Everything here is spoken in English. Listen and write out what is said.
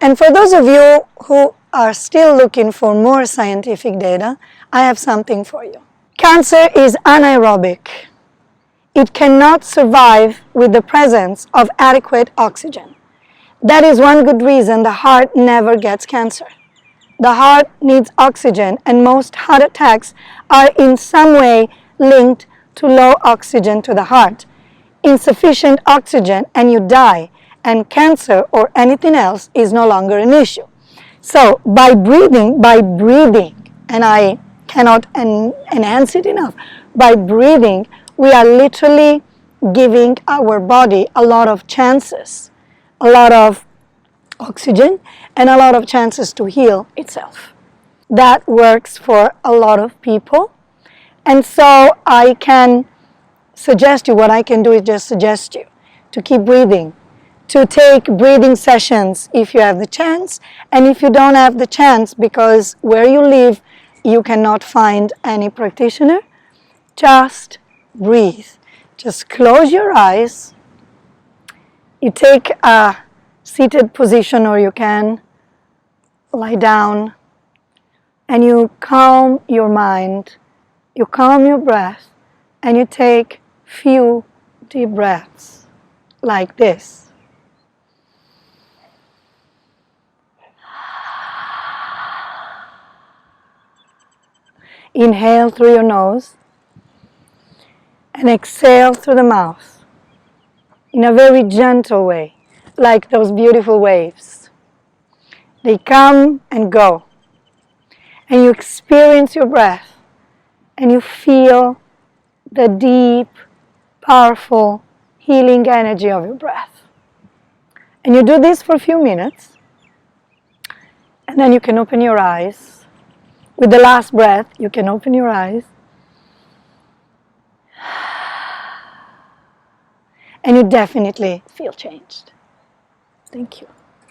And for those of you who are still looking for more scientific data, I have something for you. Cancer is anaerobic. It cannot survive with the presence of adequate oxygen. That is one good reason the heart never gets cancer. The heart needs oxygen, and most heart attacks are in some way linked to low oxygen to the heart. Insufficient oxygen and you die, and cancer or anything else is no longer an issue. So by breathing, and I cannot enhance it enough, by breathing, we are literally giving our body a lot of chances, a lot of oxygen, and a lot of chances to heal itself. That works for a lot of people. And so I can suggest you, what I can do is just suggest you to keep breathing, to take breathing sessions if you have the chance, and if you don't have the chance because where you live you cannot find any practitioner, just breathe. Just close your eyes. You take a seated position or you can lie down, and you calm your mind, you calm your breath, and you take few deep breaths like this. Inhale through your nose and exhale through the mouth in a very gentle way, like those beautiful waves. They come and go, and you experience your breath, and you feel the deep, powerful, healing energy of your breath. And you do this for a few minutes, and then you can open your eyes. With the last breath, you can open your eyes, and you definitely feel changed. Thank you.